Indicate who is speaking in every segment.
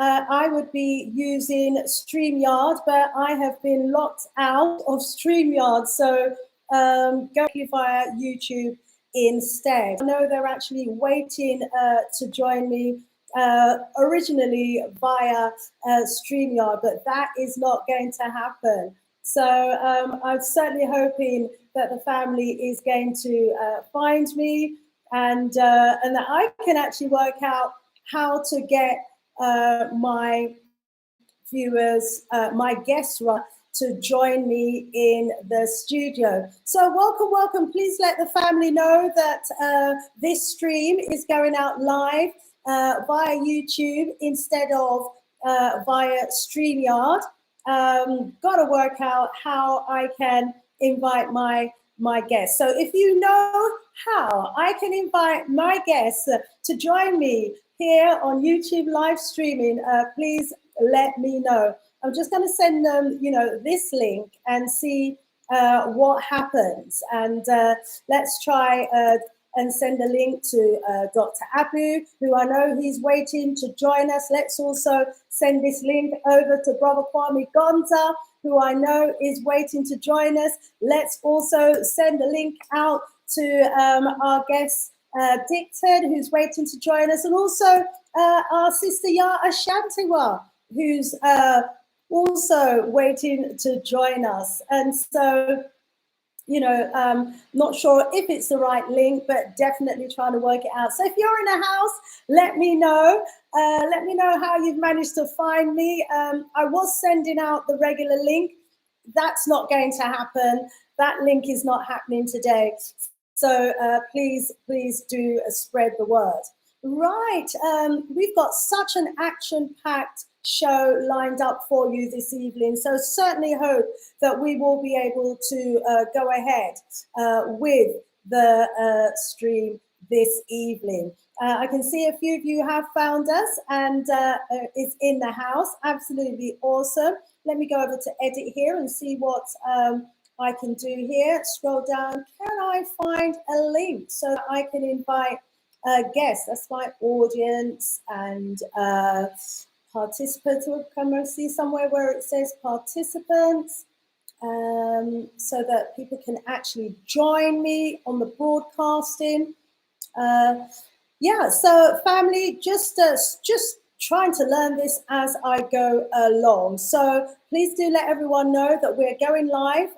Speaker 1: I would be using StreamYard, but I have been locked out of StreamYard. So go via YouTube instead. I know they're actually waiting to join me originally via StreamYard, but that is not going to happen. So I'm certainly hoping that the family is going to find me and that I can actually work out how to get my viewers, my guests, to join me in the studio. So welcome. Please let the family know that this stream is going out live via YouTube instead of via StreamYard. Got to work out how I can invite my guests. So if you know how I can invite my guests to join me here on YouTube live streaming, please let me know. I'm just going to send them, this link and see what happens. And let's try and send a link to Dr. Abu, who I know he's waiting to join us. Let's also send this link over to Brother Kwame Gonza, who I know is waiting to join us. Let's also send a link out to our guest, Dicted, who's waiting to join us, and also our sister Ya Ashantiwa, who's also waiting to join us. And so, not sure if it's the right link, but definitely trying to work it out. So if you're in a house, let me know. Let me know how you've managed to find me. I was sending out the regular link. That's not going to happen. That link is not happening today. So please do spread the word. Right, we've got such an action-packed show lined up for you this evening. So certainly hope that we will be able to go ahead with the stream this evening. I can see a few of you have found us and is in the house. Absolutely awesome. Let me go over to edit here and see what I can do here. Scroll down. Can I find a link so that I can invite guests? That's my audience and participants. Will come and see somewhere where it says participants, so that people can actually join me on the broadcasting. So family, just trying to learn this as I go along. So please do let everyone know that we're going live.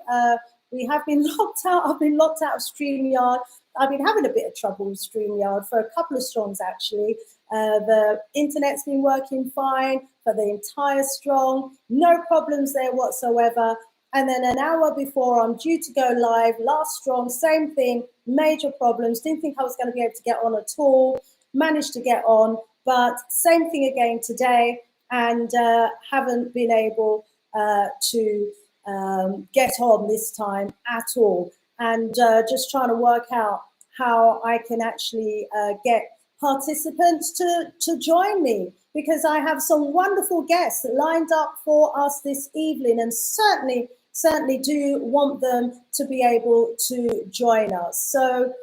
Speaker 1: We have been locked out. I've been locked out of StreamYard. I've been having a bit of trouble with StreamYard for a couple of strongs, actually. The internet's been working fine for the entire strong. No problems there whatsoever. And then an hour before I'm due to go live, last strong, same thing, major problems. Didn't think I was going to be able to get on at all. Managed to get on, but same thing again today, and haven't been able to get on this time at all. And just trying to work out how I can actually get participants to join me, because I have some wonderful guests lined up for us this evening, and certainly do want them to be able to join us. So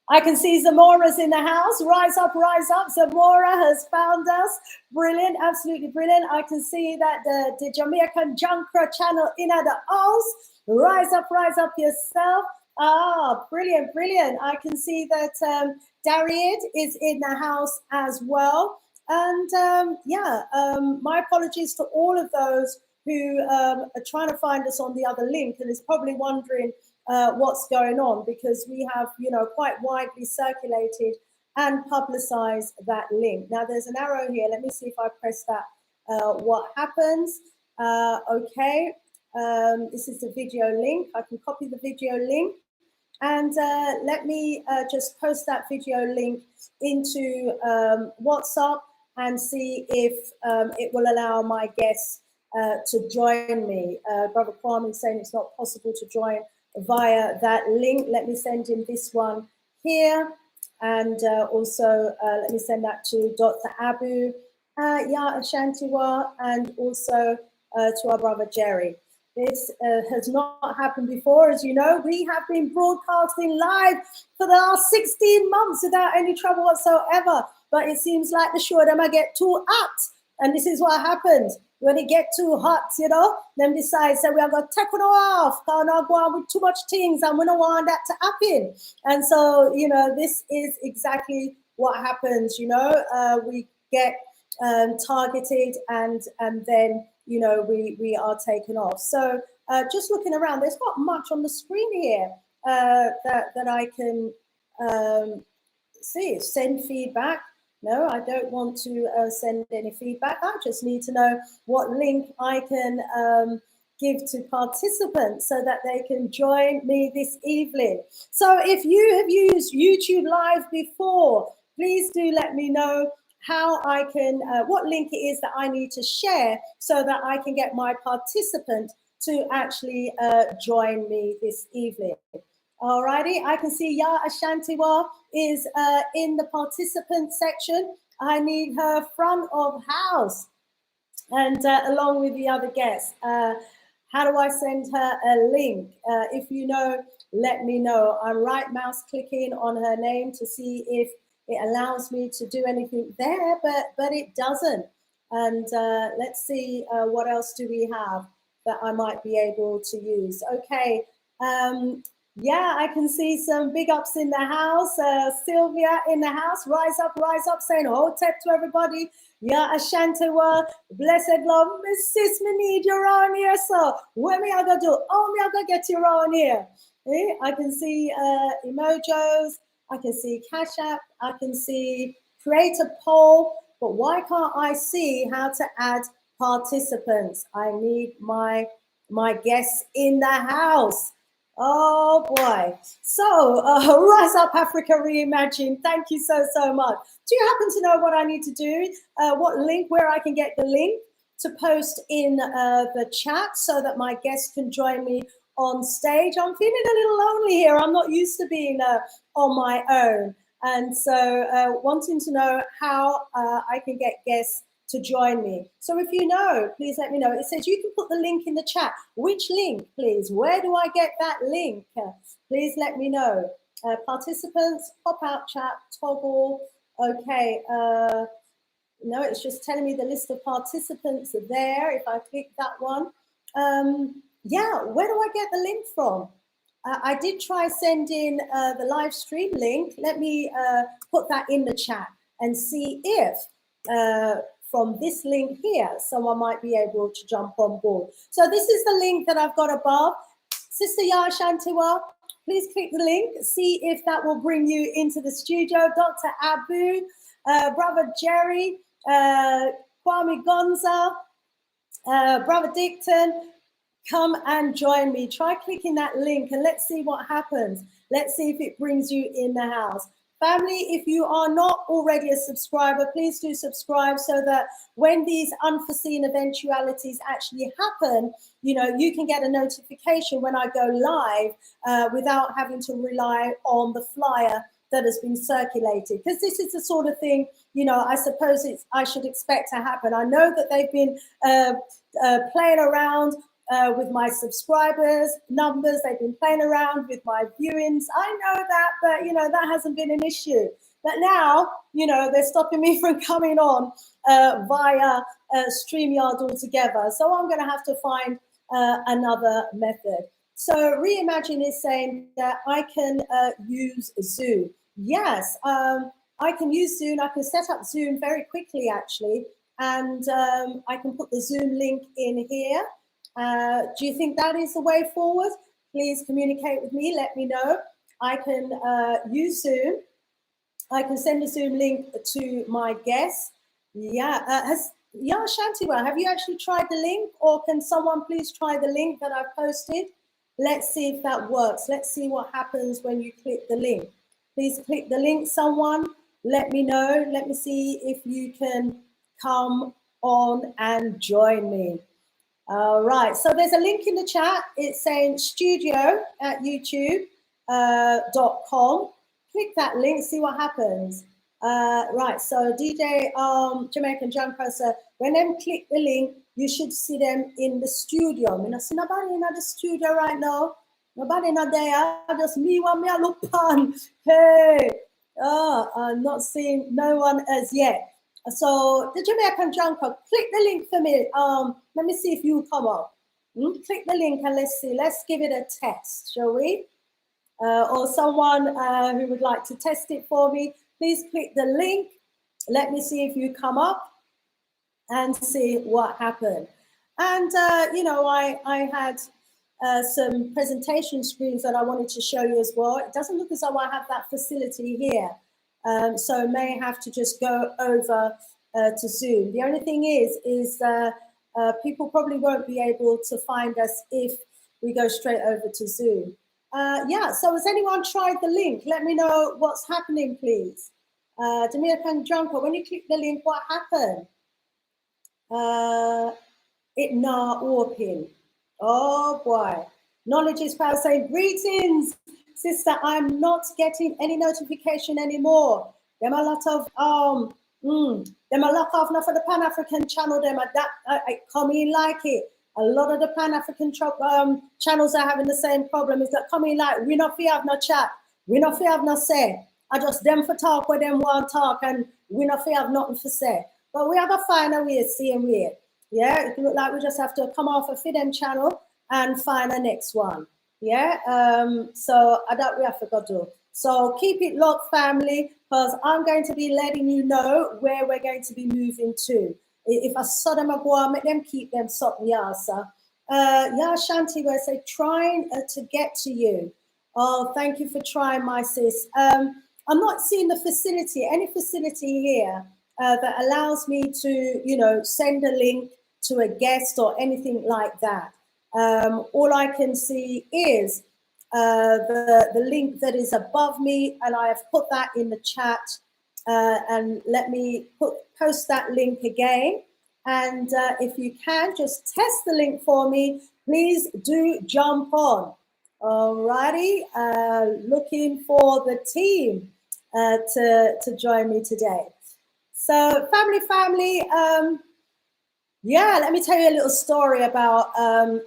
Speaker 1: I can see Zamora's in the house. Rise up, rise up. Zamora has found us. Brilliant, absolutely brilliant. I can see that the Jamaican Junkra channel in the house. Rise up yourself. Ah, brilliant. I can see that Dariad is in the house as well. And my apologies to all of those who are trying to find us on the other link and is probably wondering what's going on, because we have, quite widely circulated and publicized that link. Now there's an arrow here. Let me see if I press that, what happens. Okay. This is the video link. I can copy the video link, and let me just post that video link into WhatsApp and see if it will allow my guests to join me. Brother Kwame saying it's not possible to join via that link. Let me send him this one here, and also let me send that to Dr. Abu, Ya Ashantiwa, and also to our brother Jerry. This has not happened before. As you know, we have been broadcasting live for the last 16 months without any trouble whatsoever. But it seems like the show them I get too hot. And this is what happens. When it get too hot, you know, them decide, say, we are going to take it off. Because now go on with too much things and we don't want that to happen. And so, you know, this is exactly what happens, you know. We get targeted and then, you know, we are taken off. So just looking around, there's not much on the screen here that I can see. Send feedback. No, I don't want to send any feedback. I just need to know what link I can give to participants so that they can join me this evening. So if you have used YouTube Live before, please do let me know how I can, what link it is that I need to share so that I can get my participant to actually join me this evening. Alrighty, I can see Ya Ashantiwa is in the participant section. I need her front of house and along with the other guests. How do I send her a link? If you know, let me know. I'm right mouse clicking on her name to see if it allows me to do anything there, but it doesn't. And let's see what else do we have that I might be able to use. Okay. Yeah, I can see some big ups in the house. Sylvia in the house, rise up, saying hotep to everybody. Yeah, Ashantiwa, blessed love, Miss Sis, me need you around here, so what me I gonna do? Oh, me I gonna get you around here. I can see emojis, I can see Cash App, I can see create a poll, but why can't I see how to add participants? I need my guests in the house. Oh boy. So Rise Up Africa Reimagined. Thank you so much. Do you happen to know what I need to do? What link, where I can get the link to post in the chat so that my guests can join me on stage? I'm feeling a little lonely here. I'm not used to being on my own. And so wanting to know how I can get guests to join me. So if you know, please let me know. It says you can put the link in the chat. Which link, please? Where do I get that link? Please let me know. Participants, pop out chat, toggle. Okay. No, it's just telling me the list of participants are there. If I click that one. Yeah, where do I get the link from? I did try sending the live stream link. Let me put that in the chat and see if from this link here, someone might be able to jump on board. So this is the link that I've got above. Sister Ya Ashantiwa, please click the link, see if that will bring you into the studio. Dr. Abu, Brother Jerry, Kwame Gonza, Brother Dicton, come and join me. Try clicking that link and let's see what happens. Let's see if it brings you in the house. Family, if you are not already a subscriber, please do subscribe so that when these unforeseen eventualities actually happen, you know, you can get a notification when I go live without having to rely on the flyer that has been circulated. Because this is the sort of thing, you know, I suppose I should expect to happen. I know that they've been playing around with my subscribers numbers. They've been playing around with my viewings. I know that, but you know, that hasn't been an issue. But now, you know, they're stopping me from coming on via Streamyard altogether. So I'm going to have to find another method. So Reimagine is saying that I can use Zoom. Yes, I can use Zoom. I can set up Zoom very quickly, actually. And I can put the Zoom link in here. Do you think that is the way forward? Please communicate with me. Let me know. I can use Zoom. I can send a Zoom link to my guests. Yeah. Ya Ashantiwa, have you actually tried the link? Or can someone please try the link that I've posted? Let's see if that works. Let's see what happens when you click the link. Please click the link, someone. Let me know. Let me see if you can come on and join me. All right, so there's a link in the chat. It's saying studio@youtube.com. Click that link, see what happens. Right, so DJ Jamaican Junker said, when them click the link, you should see them in the studio. I mean, I see nobody in the studio right now. Nobody not there. Just me one me I look on. Hey, I'm not seeing no one as yet. So the Jamaican Junker, click the link for me. Let me see if you come up. Click the link and let's see. Let's give it a test, shall we? Or someone who would like to test it for me, please click the link. Let me see if you come up and see what happened. And, you know, I had some presentation screens that I wanted to show you as well. It doesn't look as though I have that facility here. So may have to just go over to Zoom. The only thing is people probably won't be able to find us if we go straight over to Zoom. Yeah, so has anyone tried the link? Let me know what's happening, please. Jamaican Junker, when you click the link, what happened? It not open. Oh boy. Knowledge is power saying, greetings, sister. I'm not getting any notification anymore. Them a lot of them a lot of not for the Pan-African channel, them that I come in like it. A lot of the Pan-African channels are having the same problem. Is that coming like we not fear have no chat, we not fear have no say. I just them for talk where them want talk, and we not fear have nothing for say. But we have to find a way, same way. Yeah, it look like we just have to come off a Fidem channel and find a next one. Yeah, so I don't we have to go do. So keep it locked, family, because I'm going to be letting you know where we're going to be moving to. If I saw them, I go on, make them keep them something, yeah, sir. Yeah, Shanti, where I say trying to get to you. Oh, thank you for trying, my sis. I'm not seeing the facility, any facility here that allows me to, you know, send a link to a guest or anything like that. All I can see is the link that is above me, and I have put that in the chat. And let me post that link again. And if you can, just test the link for me. Please do jump on. Alrighty, looking for the team to join me today. So family, yeah, let me tell you a little story about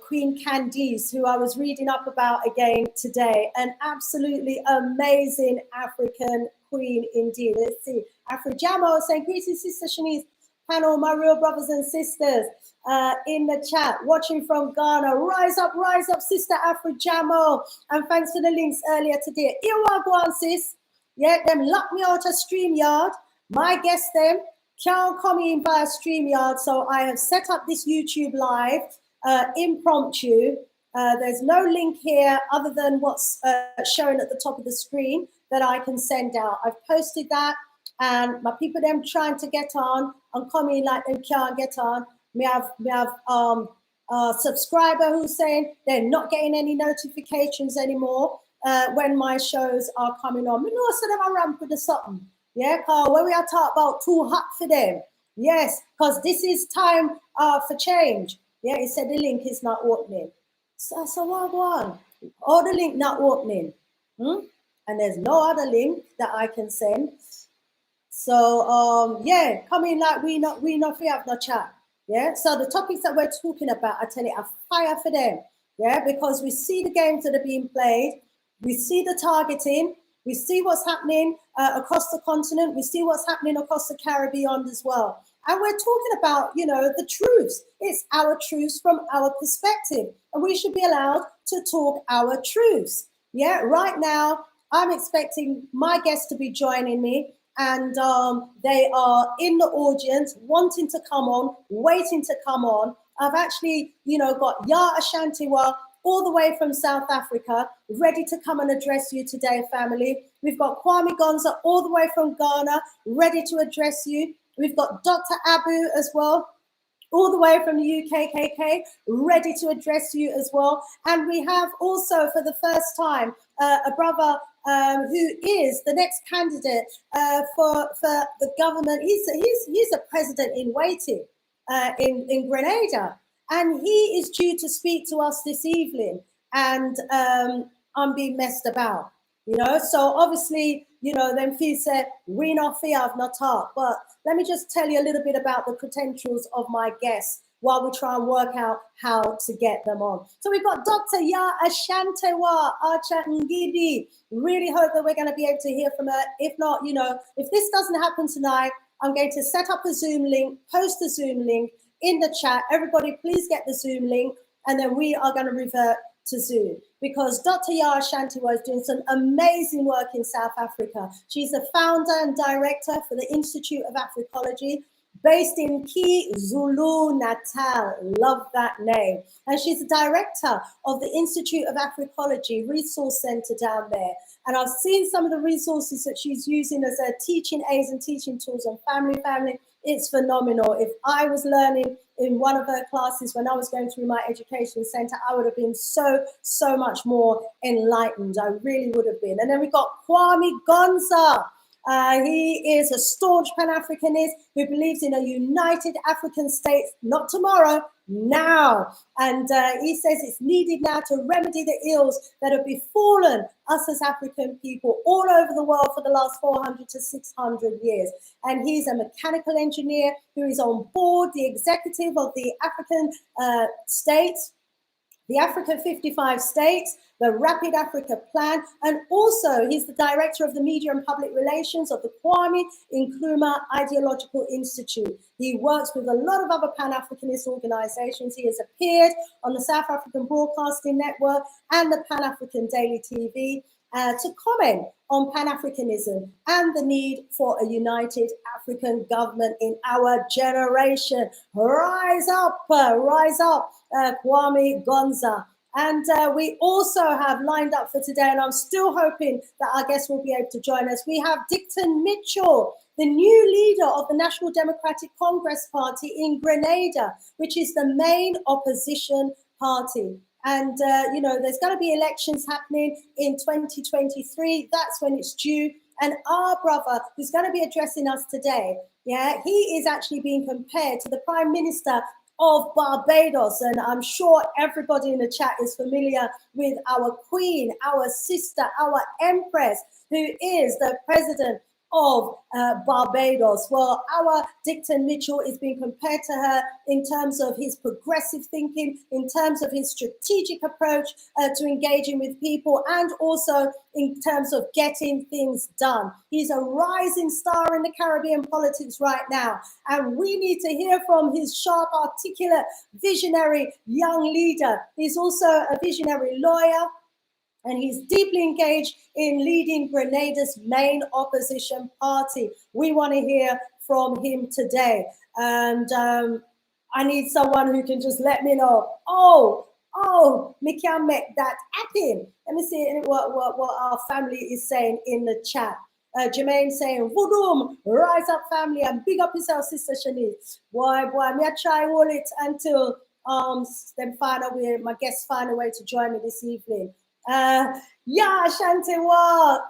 Speaker 1: Queen Candice, who I was reading up about again today. An absolutely amazing African queen indeed. Let's see. Afro-Jamo saying, greetings, Sister Shanice, panel, my real brothers and sisters in the chat, watching from Ghana. Rise up, Sister Afro-Jamo. And thanks for the links earlier today. Here we go on, sis. Yeah, them lock me out of StreamYard. My guest them can't come in via StreamYard, so I have set up this YouTube live impromptu. There's no link here other than what's shown at the top of the screen that I can send out. I've posted that, and my people them trying to get on and come in like them can't get on. We have a subscriber who's saying they're not getting any notifications anymore when my shows are coming on. We know so them a ramp with the something. Yeah, because when we are talking about too hot for them, yes, because this is time for change. Yeah, he said the link is not opening. So what go on? Oh, the link not opening. And there's no other link that I can send. So yeah, come in like we not have no chat. Yeah, so the topics that we're talking about, I tell you, are fire for them. Yeah, because we see the games that are being played, we see the targeting. We see what's happening across the continent. We see what's happening across the Caribbean as well. And we're talking about, you know, the truths. It's our truths from our perspective. And we should be allowed to talk our truths. Yeah, right now, I'm expecting my guests to be joining me. And they are in the audience, wanting to come on, waiting to come on. I've actually, you know, got Ya Ashantiwa all the way from South Africa, ready to come and address you today, family. We've got Kwame Gonza all the way from Ghana, ready to address you. We've got Dr. Abu as well, all the way from the UKKK, ready to address you as well. And we have also, for the first time, a brother who is the next candidate for the government. He's a president in waiting in Grenada. And he is due to speak to us this evening, and I'm being messed about, you know. So obviously, then feel say, we not fear of not talk. But let me just tell you a little bit about the credentials of my guests while we try and work out how to get them on. So we've got Dr. Ya Ashantewa Archer Ngidi. Really hope that we're going to be able to hear from her. If not, if this doesn't happen tonight, I'm going to set up a Zoom link, post a Zoom link in the chat. Everybody, please get the Zoom link, and then we are going to revert to Zoom, because Dr. Yara Shantiwa is doing some amazing work in South Africa. She's the founder and director for the Institute of Africology, based in KwaZulu Natal. Love that name. And she's the director of the Institute of Africology Resource Center down there. And I've seen some of the resources that she's using as her teaching aids and teaching tools on family. It's phenomenal. If I was learning in one of her classes when I was going through my education center, I would have been so much more enlightened. I really would have been. And then we got Kwame Gonza. He is a staunch Pan-Africanist who believes in a united African state, not tomorrow, now. And he says it's needed now to remedy the ills that have befallen us as African people all over the world for the last 400 to 600 years. And he's a mechanical engineer who is on board the executive of the African states, the African 55 states, the Rapid Africa Plan, and also he's the director of the Media and Public Relations of the Kwame Nkrumah Ideological Institute. He works with a lot of other Pan-Africanist organizations. He has appeared on the South African Broadcasting Network and the Pan-African Daily TV to comment on Pan-Africanism and the need for a united African government in our generation. Rise up, Kwame Gonza. And we also have lined up for today, and I'm still hoping that our guests will be able to join us. We have Dicton Mitchell, the new leader of the National Democratic Congress Party in Grenada, which is the main opposition party. And, there's going to be elections happening in 2023. That's when it's due. And our brother, who's going to be addressing us today, he is actually being compared to the Prime Minister of Barbados. And I'm sure everybody in the chat is familiar with our queen, our sister, our empress, who is the president of Barbados. Well, our Dicton Mitchell is being compared to her in terms of his progressive thinking, in terms of his strategic approach to engaging with people, and also in terms of getting things done. He's a rising star in the Caribbean politics right now, and we need to hear from his sharp, articulate, visionary young leader. He's also a visionary lawyer, and he's deeply engaged in leading Grenada's main opposition party. We want to hear from him today. And I need someone who can just let me know, me can make that happen. Let me see what our family is saying in the chat. Jermaine saying, Vudum, rise up family and big up yourself, Sister Shanice. Boy, me I try all it until them find a way, my guests find a way to join me this evening. Shantewa,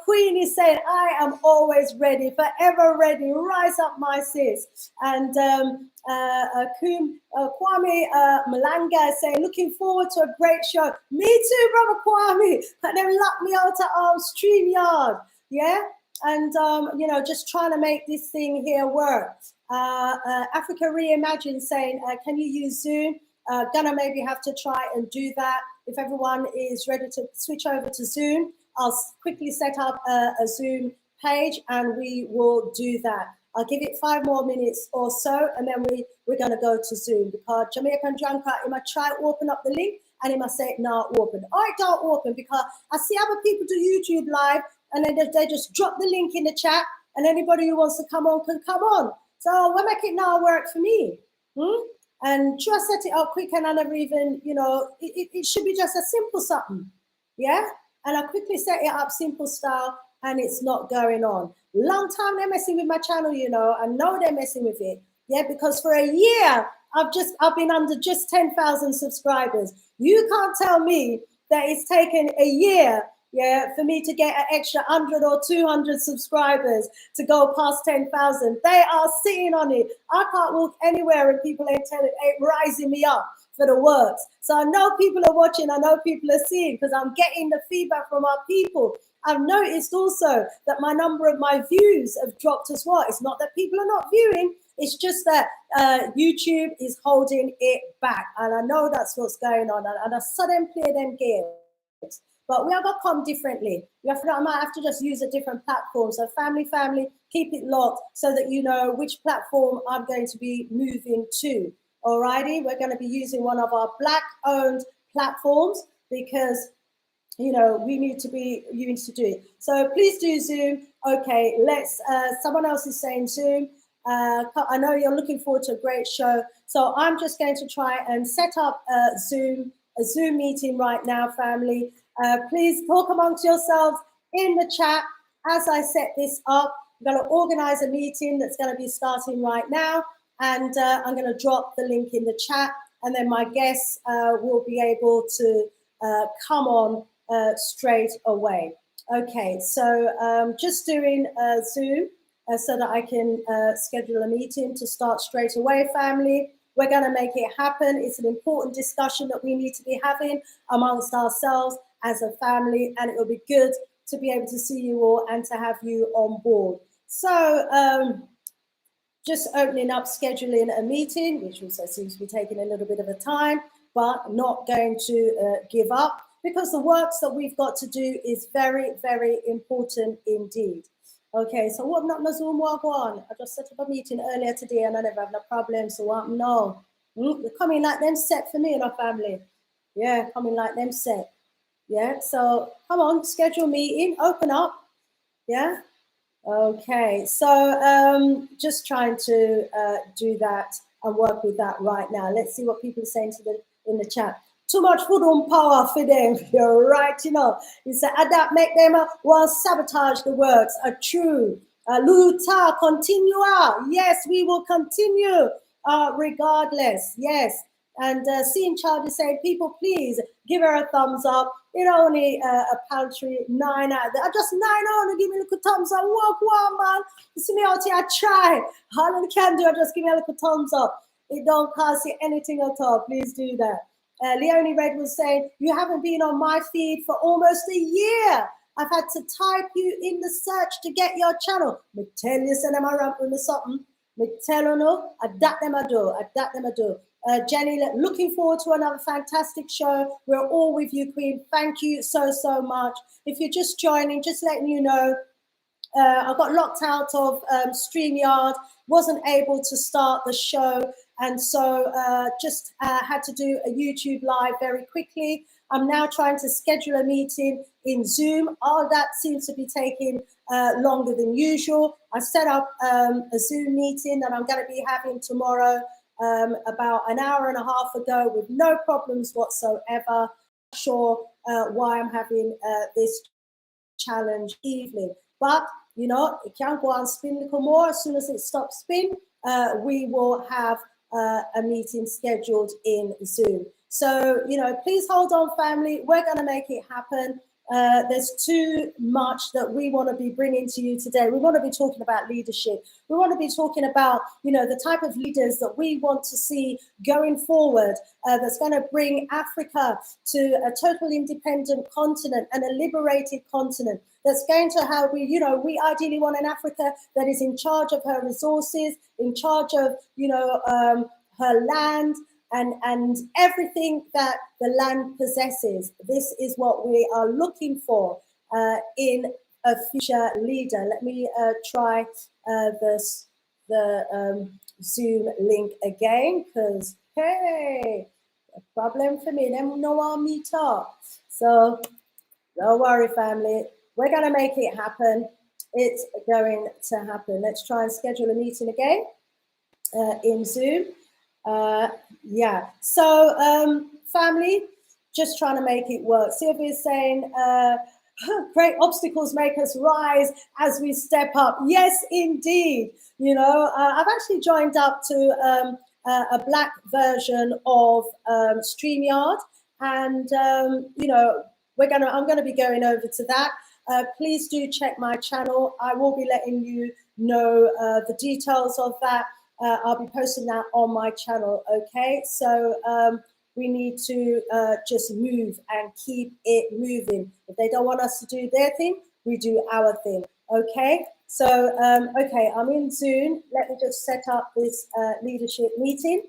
Speaker 1: Queen is saying, I am always ready, forever ready. Rise up, my sis. And Kwame Malanga is saying, looking forward to a great show. Me too, brother Kwame. And then lock me out at Streamyard. Yeah. And just trying to make this thing here work. Africa Reimagine saying, can you use Zoom? Gonna maybe have to try and do that. If everyone is ready to switch over to Zoom, I'll quickly set up a Zoom page and we will do that. I'll give it 5 more minutes or so, and then we're going to go to Zoom, because Jamaican Junker, he might try to open up the link and he must say, no, open. I don't open, because I see other people do YouTube live and then they just drop the link in the chat and anybody who wants to come on can come on. So we'll make it now work for me. And just set it up quick, and I never even, it should be just a simple something, yeah? And I quickly set it up simple style, and it's not going on. Long time they're messing with my channel, I know they're messing with it, yeah? Because for a year, I've been under just 10,000 subscribers. You can't tell me that it's taken a year, for me to get an extra 100 or 200 subscribers to go past 10,000. They are sitting on it. I can't walk anywhere and people ain't rising me up for the works. So I know people are watching. I know people are seeing, because I'm getting the feedback from our people. I've noticed also that my number of my views have dropped as well. It's not that people are not viewing, it's just that YouTube is holding it back. And I know that's what's going on. And I saw them play them games. But we are going to come differently. I might have to just use a different platform. So family, keep it locked so that you know which platform I'm going to be moving to. Alrighty, we're going to be using one of our Black-owned platforms because, you know, you need to do it. So please do Zoom. Okay, let's, someone else is saying Zoom. I know you're looking forward to a great show. So I'm just going to try and set up a Zoom meeting right now, family. Please talk amongst yourselves in the chat as I set this up. I'm going to organize a meeting that's going to be starting right now. And I'm going to drop the link in the chat. And then my guests will be able to come on straight away. Okay, so just doing Zoom so that I can schedule a meeting to start straight away, family. We're going to make it happen. It's an important discussion that we need to be having amongst ourselves as a family, and it will be good to be able to see you all and to have you on board. So just opening up, scheduling a meeting, which also seems to be taking a little bit of a time, but not going to give up, because the works that we've got to do is very, very important indeed. Okay, so what not Zoom walk on? I just set up a meeting earlier today and I never have no problem. So what? No, they're coming like them set for me and our family. Yeah, coming like them set. Yeah, so come on, schedule meeting, open up. Yeah. Okay, so just trying to do that and work with that right now. Let's see what people are saying in the chat. Too much food on power for them. You're right, you know. You say, that make them want sabotage the works. True. Luta, continue out. Yes, we will continue regardless. Yes. And seeing Charlie say, people, please give her a thumbs up. It only a paltry 9 out there. Just 9 on, give me a little thumbs up. Walk one, man. You see me out here, I try. All I can do, just give me a little thumbs up. It don't cost you anything at all. Please do that. Leonie Red was saying, you haven't been on my feed for almost a year. I've had to type you in the search to get your channel. Me tell you, send them around with something. Me tell you, no, adapt them I do. Jenny, looking forward to another fantastic show. We're all with you, Queen. Thank you so, so much. If you're just joining, just letting you know, I got locked out of Streamyard, wasn't able to start the show, and so just had to do a YouTube live very quickly. I'm now trying to schedule a meeting in Zoom. All that seems to be taking longer than usual. I set up a Zoom meeting that I'm going to be having tomorrow about an hour and a half ago with no problems whatsoever. Not sure why I'm having this challenge evening, but you know, it can go on spin a little more. As soon as it stops spin, we will have a meeting scheduled in Zoom. So, you know, please hold on, family. We're going to make it happen. There's too much that we want to be bringing to you today. We want to be talking about leadership. We want to be talking about, you know, the type of leaders that we want to see going forward, that's going to bring Africa to a total independent continent and a liberated continent. That's going to have, we ideally want an Africa that is in charge of her resources, in charge of, her land, and everything that the land possesses. This is what we are looking for in a future leader. Let me try the Zoom link again, because, hey, a problem for me. Them no one meet up. So don't worry, family. We're going to make it happen. It's going to happen. Let's try and schedule a meeting again in Zoom. Yeah, so family, just trying to make it work. Sylvia's saying, great obstacles make us rise as we step up. Yes, indeed. I've actually joined up to a Black version of Streamyard, and I'm going to be going over to that. Please do check my channel. I will be letting you know the details of that. I'll be posting that on my channel, okay? So we need to just move and keep it moving. If they don't want us to do their thing, we do our thing. Okay, so okay, I'm in Zoom. Let me just set up this leadership meeting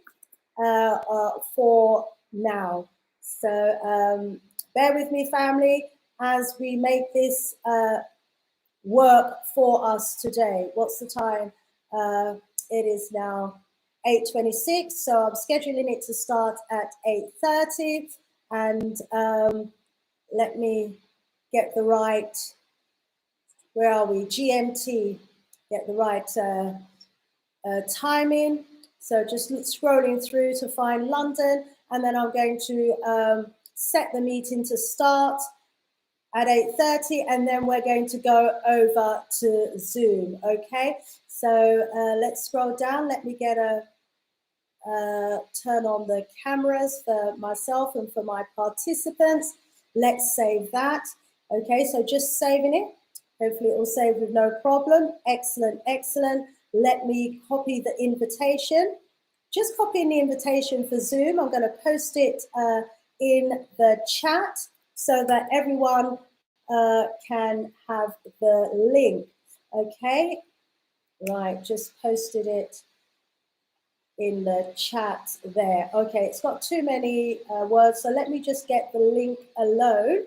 Speaker 1: for now. So bear with me, family, as we make this work for us today. What's the time? It is now 8:26, so I'm scheduling it to start at 8:30, and let me get the right, where are we? GMT, get the right timing. So just scrolling through to find London, and then I'm going to set the meeting to start at 8:30, and then we're going to go over to Zoom. Okay, so let's scroll down. Let me get a turn on the cameras for myself and for my participants. Let's save that. Okay, so just saving it. Hopefully it will save with no problem. Excellent, excellent. Let me copy the invitation. Just copying the invitation for Zoom. I'm going to post it in the chat so that everyone can have the link. Okay, right, just posted it in the chat there. Okay, it's got too many words, so let me just get the link alone.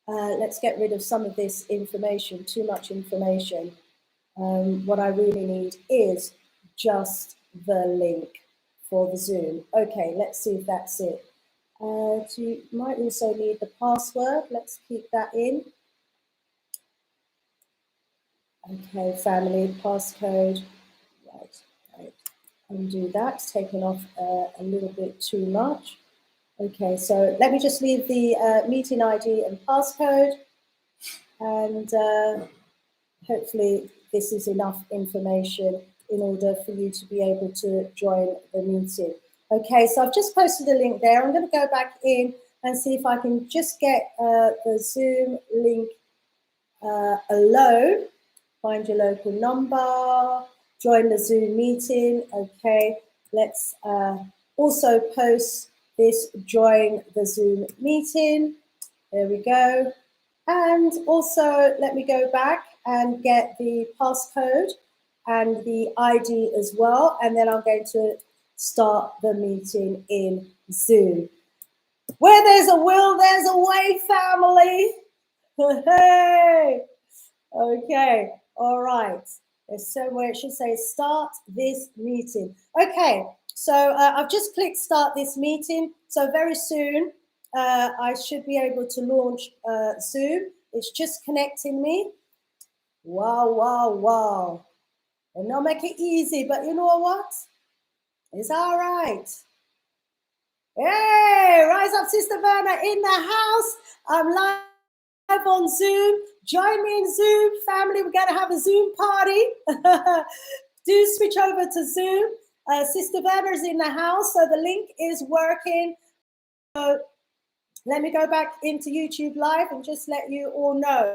Speaker 1: Let's get rid of some of this information, too much information. What I really need is just the link for the Zoom. Okay, let's see if that's it. You might also need the password. Let's keep that in. Okay, family, passcode. Right. Undo that. It's taken off a little bit too much. Okay, so let me just leave the meeting ID and passcode, and hopefully this is enough information in order for you to be able to join the meeting. Okay, so I've just posted a link there. I'm going to go back in and see if I can just get the Zoom link alone. Find your local number, join the Zoom meeting. Okay, let's also post this join the Zoom meeting. There we go. And also let me go back and get the passcode and the ID as well. And then I'm going to start the meeting in Zoom. Where there's a will, there's a way, family. Hey. Okay, all right. There's somewhere it should say start this meeting. Okay, so I've just clicked start this meeting. So very soon I should be able to launch Zoom. It's just connecting me. Wow, wow, wow. And not make it easy, but you know what? It's all right. Hey, rise up, Sister Verna in the house. I'm live on Zoom. Join me in Zoom, family. We're going to have a Zoom party. Do switch over to Zoom. Sister Verna's in the house, so the link is working. So let me go back into YouTube Live and just let you all know.